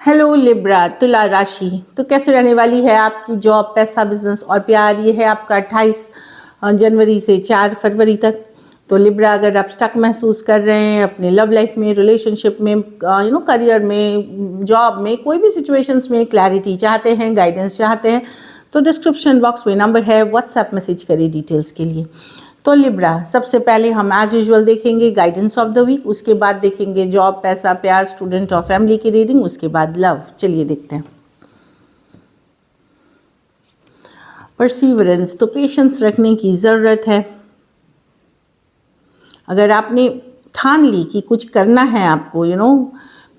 Hello Libra, तुला राशि। तो कैसे रहने वाली है आपकी जॉब, पैसा, बिजनेस और प्यार। ये है आपका 28 जनवरी से 4 फरवरी तक। तो लिब्रा, अगर आप स्टक महसूस कर रहे हैं अपने लव लाइफ में, रिलेशनशिप में, करियर में, जॉब में, कोई भी सिचुएशंस में क्लैरिटी चाहते हैं, गाइडेंस चाहते हैं, तो डिस्क्रिप्शन बॉक्स में नंबर है, व्हाट्सएप मैसेज करिए डिटेल्स के लिए। तो लिब्रा, सबसे पहले हम एज यूजुअल देखेंगे गाइडेंस ऑफ द वीक, उसके बाद देखेंगे जॉब, पैसा, प्यार, स्टूडेंट और फैमिली की रीडिंग, उसके बाद लव। चलिए देखते हैं। परसीवरेंस, तो पेशेंस रखने की ज़रूरत है। अगर आपने ठान ली कि कुछ करना है आपको,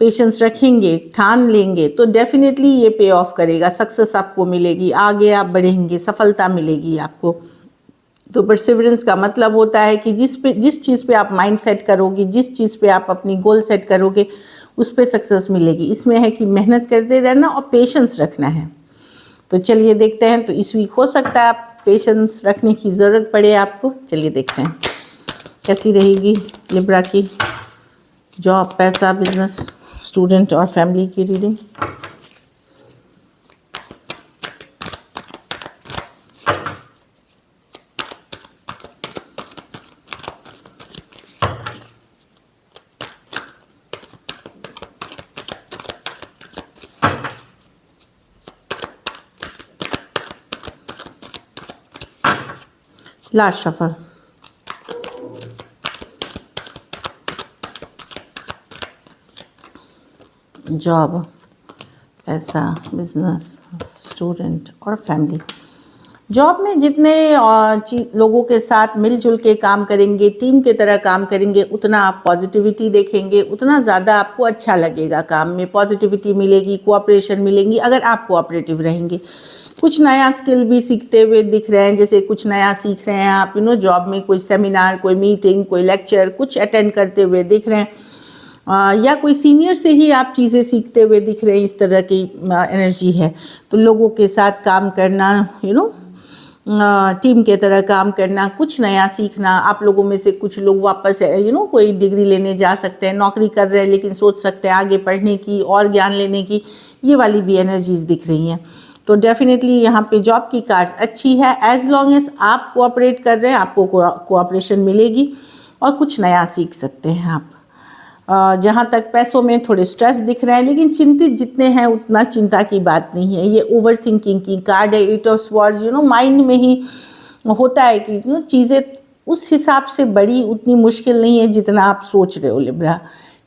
पेशेंस रखेंगे, ठान लेंगे, तो डेफिनेटली ये पे ऑफ करेगा, सक्सेस आपको मिलेगी, आगे आप बढ़ेंगे, सफलता मिलेगी आपको। तो परसिवरेंस का मतलब होता है कि जिस चीज़ पे आप माइंड सेट करोगे, जिस चीज़ पे आप अपनी गोल सेट करोगे, उस पे सक्सेस मिलेगी। इसमें है कि मेहनत करते रहना और पेशेंस रखना है। तो चलिए देखते हैं। तो इस वीक हो सकता है आप पेशेंस रखने की ज़रूरत पड़े आपको। चलिए देखते हैं कैसी रहेगी लिब्रा की जॉब, पैसा, बिजनेस, स्टूडेंट और फैमिली की रीडिंग। Last shuffle. जॉब, पैसा, बिजनेस, स्टूडेंट और फैमिली। जॉब में जितने लोगों के साथ मिलजुल के काम करेंगे, टीम की तरह काम करेंगे, उतना आप पॉजिटिविटी देखेंगे, उतना ज़्यादा आपको अच्छा लगेगा। काम में पॉजिटिविटी मिलेगी, कोऑपरेशन मिलेंगी अगर आप कोऑपरेटिव रहेंगे। कुछ नया स्किल भी सीखते हुए दिख रहे हैं, जैसे कुछ नया सीख रहे हैं आप, जॉब में कोई सेमिनार, कोई मीटिंग, कोई लेक्चर कुछ अटेंड करते हुए दिख रहे हैं, या कोई सीनियर से ही आप चीज़ें सीखते हुए दिख रहे हैं। इस तरह की एनर्जी है। तो लोगों के साथ काम करना, टीम के तरह काम करना, कुछ नया सीखना। आप लोगों में से कुछ लोग वापस कोई डिग्री लेने जा सकते हैं, नौकरी कर रहे हैं लेकिन सोच सकते हैं आगे पढ़ने की और ज्ञान लेने की। ये वाली भी एनर्जीज दिख रही हैं। तो डेफिनेटली यहाँ पे जॉब की कार्ड्स अच्छी है। एज लॉन्ग एज आप कोऑपरेट कर रहे हैं, आपको कोऑपरेशन मिलेगी और कुछ नया सीख सकते हैं आप। जहाँ तक पैसों में थोड़े स्ट्रेस दिख रहे हैं, लेकिन चिंतित जितने हैं उतना चिंता की बात नहीं है। ये ओवर थिंकिंग की कार्ड है, 8 ऑफ स्वॉर्ड्स। माइंड में ही होता है कि चीज़ें उस हिसाब से बड़ी उतनी मुश्किल नहीं है जितना आप सोच रहे हो लिब्रा।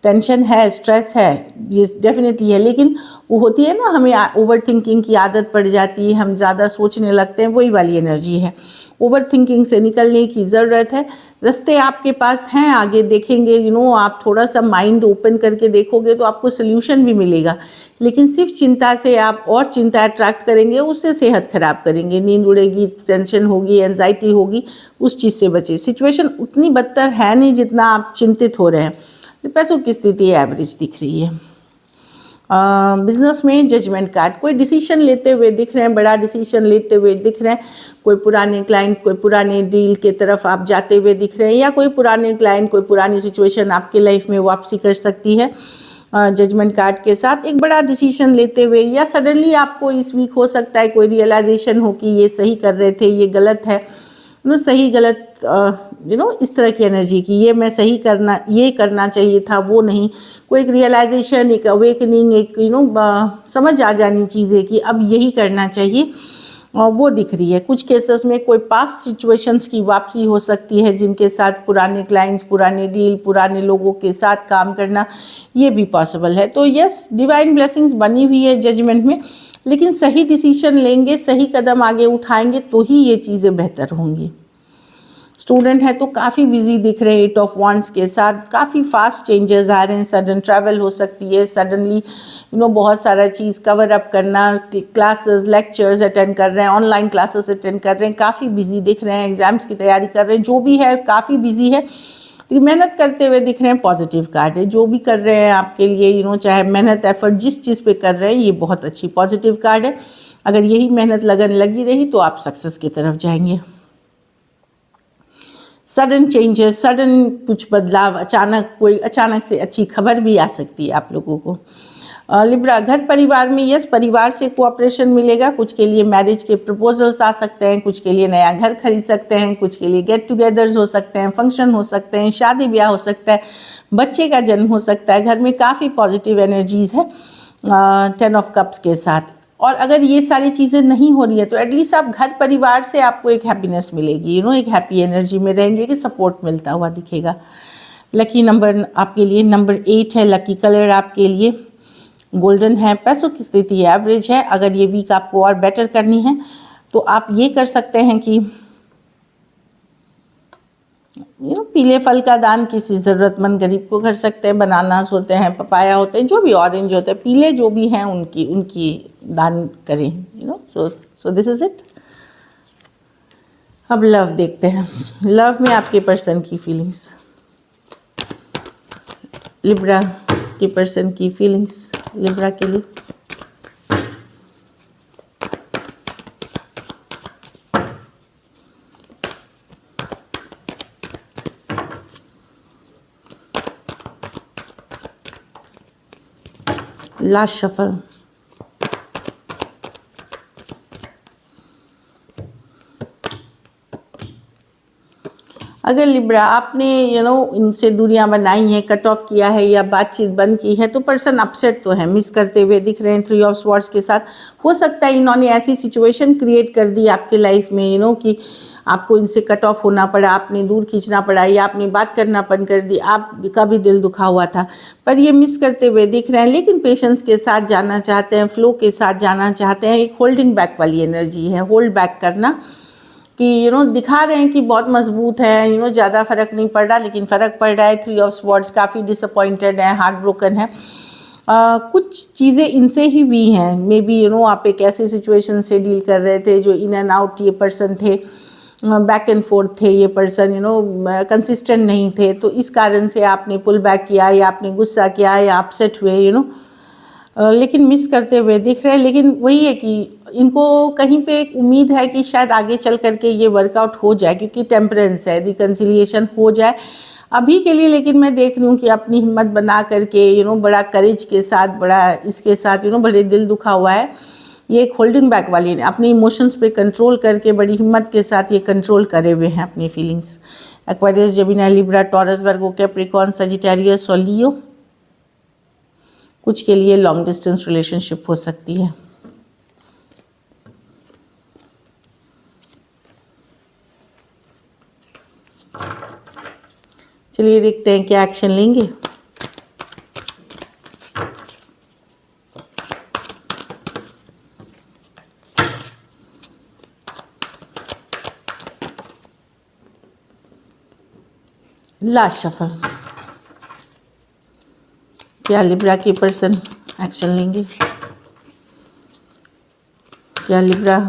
टेंशन है, स्ट्रेस है, ये डेफिनेटली है, लेकिन वो होती है ना, हमें ओवर थिंकिंग की आदत पड़ जाती है, हम ज़्यादा सोचने लगते हैं, वही वाली एनर्जी है। ओवर थिंकिंग से निकलने की ज़रूरत है। रास्ते आपके पास हैं, आगे देखेंगे। आप थोड़ा सा माइंड ओपन करके देखोगे तो आपको सोल्यूशन भी मिलेगा। लेकिन सिर्फ चिंता से आप और चिंता अट्रैक्ट करेंगे, उससे सेहत खराब करेंगे, नींद उड़ेगी, टेंशन होगी, एंजाइटी होगी। उस चीज़ से बचे। सिचुएशन उतनी बदतर है नहीं जितना आप चिंतित हो रहे हैं। पैसों की स्थिति एवरेज दिख रही है। बिजनेस में जजमेंट कार्ड, कोई डिसीजन लेते हुए दिख रहे हैं, बड़ा डिसीजन लेते हुए दिख रहे हैं। कोई पुराने क्लाइंट, कोई पुराने डील के तरफ आप जाते हुए दिख रहे हैं, या कोई पुराने क्लाइंट, कोई पुरानी सिचुएशन आपके लाइफ में वापसी कर सकती है। जजमेंट कार्ड के साथ एक बड़ा डिसीजन लेते हुए, या सडनली आपको इस वीक हो सकता है कोई रियलाइजेशन हो कि ये सही कर रहे थे, ये गलत है। सही गलत इस तरह की एनर्जी की, ये मैं सही करना, ये करना चाहिए था, वो नहीं। कोई एक रियलाइजेशन, एक अवेकनिंग, एक समझ आ जानी चीज़ें कि अब यही करना चाहिए, और वो दिख रही है। कुछ केसेस में कोई पास्ट सिचुएशंस की वापसी हो सकती है, जिनके साथ पुराने क्लाइंट्स, पुराने डील, पुराने लोगों के साथ काम करना, ये भी पॉसिबल है। तो यस, डिवाइन ब्लेसिंग्स बनी हुई है जजमेंट में, लेकिन सही डिसीजन लेंगे, सही कदम आगे उठाएंगे तो ही ये चीज़ें बेहतर होंगी। स्टूडेंट है तो काफ़ी बिजी दिख रहे हैं, 8 ऑफ वांड्स के साथ। काफ़ी फास्ट चेंजेस आ रहे हैं, सडन ट्रैवल हो सकती है, सडनली बहुत सारा चीज़ कवर अप करना, क्लासेस, लेक्चर्स अटेंड कर रहे हैं, ऑनलाइन क्लासेस अटेंड कर रहे हैं, काफ़ी बिजी दिख रहे हैं, एग्जाम्स की तैयारी कर रहे हैं, जो भी है काफ़ी बिजी है, लेकिन मेहनत करते हुए दिख रहे हैं। पॉजिटिव कार्ड है, जो भी कर रहे हैं आपके लिए, चाहे मेहनत, एफर्ट, जिस चीज़ पे कर रहे हैं, ये बहुत अच्छी पॉजिटिव कार्ड है। अगर यही मेहनत लगन लगी रही तो आप सक्सेस की तरफ जाएंगे। सडन चेंजेस, सडन कुछ बदलाव, अचानक से अच्छी खबर भी आ सकती है आप लोगों को। लिब्रा, घर परिवार में यस, परिवार से कोऑपरेशन मिलेगा। कुछ के लिए मैरिज के प्रपोजल्स आ सकते हैं, कुछ के लिए नया घर खरीद सकते हैं, कुछ के लिए गेट टुगेदर्स हो सकते हैं, फंक्शन हो सकते हैं, शादी ब्याह हो सकता है, बच्चे का जन्म हो सकता है। घर में काफ़ी पॉजिटिव एनर्जीज़ है 10 ऑफ कप्स के साथ। और अगर ये सारी चीज़ें नहीं हो रही है तो एटलीस्ट आप घर परिवार से आपको एक हैप्पीनेस मिलेगी, एक हैप्पी एनर्जी में रहेंगे कि सपोर्ट मिलता हुआ दिखेगा। लकी नंबर आपके लिए नंबर 8 है। लकी कलर आपके लिए गोल्डन है। पैसों की स्थिति एवरेज है। अगर ये वीक आपको और बेटर करनी है तो आप ये कर सकते हैं कि पीले फल का दान किसी ज़रूरतमंद गरीब को कर सकते हैं। बनानास होते हैं, पपाया होते हैं, जो भी ऑरेंज होते हैं, पीले जो भी हैं उनकी दान करें। So this is it. अब लव देखते हैं। लव में आपके पर्सन की फीलिंग्स, लिब्रा के पर्सन की फीलिंग्स लिब्रा के लिए। Last shuffle. अगर लिब्रा आपने इनसे दूरियां बनाई हैं, कट ऑफ किया है या बातचीत बंद की है तो पर्सन अपसेट तो है, मिस करते हुए दिख रहे हैं 3 ऑफ स्वॉर्ड्स के साथ। हो सकता है इन्होंने ऐसी सिचुएशन क्रिएट कर दी आपके लाइफ में कि आपको इनसे कट ऑफ होना पड़ा, आपने दूर खींचना पड़ा या आपने बात करना बंद कर दी, आपका भी दिल दुखा हुआ था। पर ये मिस करते हुए दिख रहे हैं, लेकिन पेशेंस के साथ जाना चाहते हैं, फ्लो के साथ जाना चाहते हैं। एक होल्डिंग बैक वाली एनर्जी है, होल्ड बैक करना कि दिखा रहे हैं कि बहुत मजबूत है, ज़्यादा फ़र्क नहीं पड़ रहा, लेकिन फ़र्क पड़ रहा है। 3 ऑफ स्वॉर्ड्स काफ़ी डिसअपॉइंटेड है, हार्ट ब्रोकन है। कुछ चीज़ें इनसे ही हुई हैं। मे बी आप एक ऐसी सिचुएशन से डील कर रहे थे जो इन एंड आउट ये पर्सन थे, बैक एंड फोर्थ थे ये पर्सन, कंसिस्टेंट नहीं थे। तो इस कारण से आपने पुल बैक किया या आपने गुस्सा किया या अपसेट हुए, लेकिन मिस करते हुए दिख रहे हैं। लेकिन वही है कि इनको कहीं पे एक उम्मीद है कि शायद आगे चल करके ये वर्कआउट हो जाए, क्योंकि टेम्परेंस है, रिकन्सिलिएशन हो जाए अभी के लिए। लेकिन मैं देख रही हूँ कि अपनी हिम्मत बना करके बड़ा करेज के साथ, बड़ा इसके साथ बड़े दिल दुखा हुआ है। ये एक होल्डिंग बैक वाली है, अपने इमोशंस पे कंट्रोल करके बड़ी हिम्मत के साथ ये कंट्रोल करे हुए हैं अपनी feelings. Aquarius, Gemini, Libra, Taurus, Virgo, Capricorn, Sagittarius और लियो। कुछ के लिए लॉन्ग डिस्टेंस रिलेशनशिप हो सकती है। चलिए देखते हैं क्या एक्शन लेंगे। Last shuffle. क्या लिब्रा के पर्सन एक्शन लेंगे? क्या लिब्रा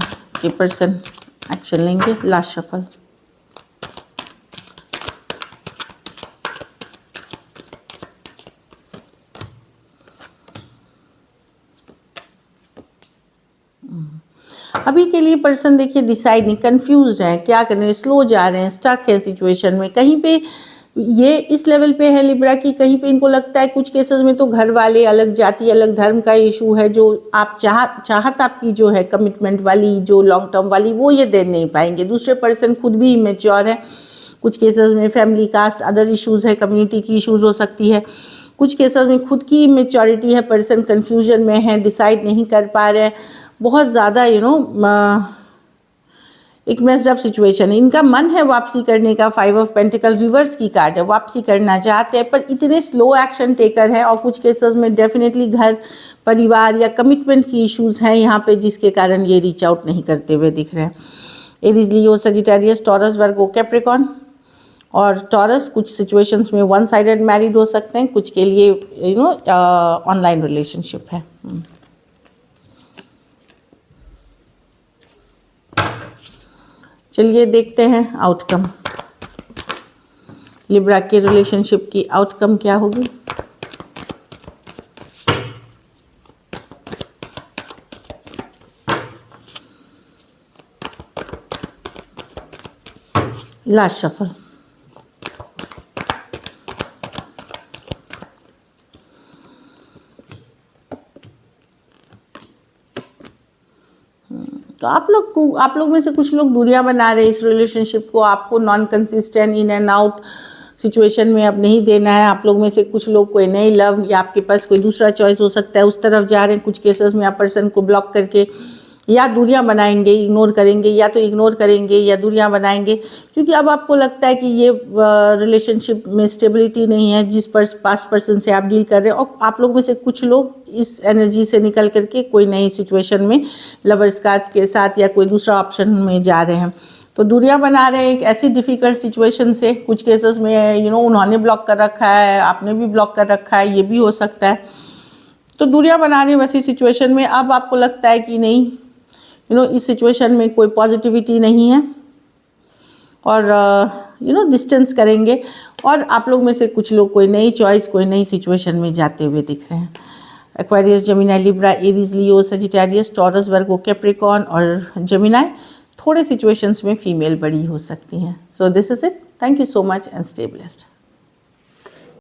के पर्सन एक्शन लेंगे? Last shuffle. अभी के लिए पर्सन देखिए डिसाइड नहीं, कंफ्यूज है, क्या करें, स्लो जा रहे हैं, स्टक है सिचुएशन में। कहीं पे ये इस लेवल पे है लिब्रा की, कहीं पे इनको लगता है कुछ केसेस में तो घर वाले, अलग जाति, अलग धर्म का इशू है, जो आप चाहत आपकी जो है कमिटमेंट वाली, जो लॉन्ग टर्म वाली, वो ये दे नहीं पाएंगे। दूसरे पर्सन खुद भी इमेच्योर है। कुछ केसेस में फैमिली, कास्ट, अदर इशूज़ है, कम्युनिटी की इशूज़ हो सकती है। कुछ केसेस में खुद की इमेच्योरिटी है, पर्सन कन्फ्यूजन में है, डिसाइड नहीं कर पा रहे हैं, बहुत ज़्यादा एक मेस्ड अप सिचुएशन है। इनका मन है वापसी करने का। 5 ऑफ पेंटिकल रिवर्स की कार्ड है, वापसी करना चाहते हैं पर इतने स्लो एक्शन टेकर है। और कुछ केसेस में डेफिनेटली घर परिवार या कमिटमेंट की इश्यूज़ हैं यहाँ पे, जिसके कारण ये रीच आउट नहीं करते हुए दिख रहे हैं। एरीज, लियो, सजिटेरियस, टॉरस, वर्गो, कैप्रिकॉर्न। और टॉरस कुछ सिचुएशंस में वन साइडेड मैरिड हो सकते हैं, कुछ के लिए ऑनलाइन रिलेशनशिप है। चलिए देखते हैं आउटकम, लिब्रा के रिलेशनशिप की आउटकम क्या होगी। Last shuffle. तो आप लोग में से कुछ लोग दूरियां बना रहे हैं इस रिलेशनशिप को, आपको non consistent in and out situation में अब नहीं देना है। आप लोग में से कुछ लोग कोई नई लव या आपके पास कोई दूसरा चॉइस हो सकता है उस तरफ जा रहे हैं। कुछ केसेस में आप पर्सन को ब्लॉक करके या दूरियां बनाएंगे, इग्नोर करेंगे, या तो इग्नोर करेंगे या दूरियां बनाएंगे, क्योंकि अब आपको लगता है कि ये रिलेशनशिप में स्टेबिलिटी नहीं है जिस पर पास्ट पर्सन से आप डील कर रहे हैं। और आप लोग में से कुछ लोग इस एनर्जी से निकल करके कोई नई सिचुएशन में लवर्स कार्ड के साथ या कोई दूसरा ऑप्शन में जा रहे हैं। तो दूरियां बना रहे हैं एक ऐसी डिफ़िकल्ट सिचुएशन से। कुछ केसेस में उन्होंने ब्लॉक कर रखा है, आपने भी ब्लॉक कर रखा है, ये भी हो सकता है। तो दूरियां बना रहे हैं वैसी सिचुएशन में। अब आपको लगता है कि नहीं, इस सिचुएशन में कोई पॉजिटिविटी नहीं है और डिस्टेंस करेंगे। और आप लोग में से कुछ लोग कोई नई चॉइस, कोई नई सिचुएशन में जाते हुए दिख रहे हैं। एक्वेरियस, जेमिनी, लिब्रा, एरीज, लियो, सजिटेरियस, टॉरस, वर्गो, कैप्रिकॉर्न और जेमिनी थोड़े सिचुएशंस में फीमेल बड़ी हो सकती हैं। So this is it. Thank you so much and stay blessed.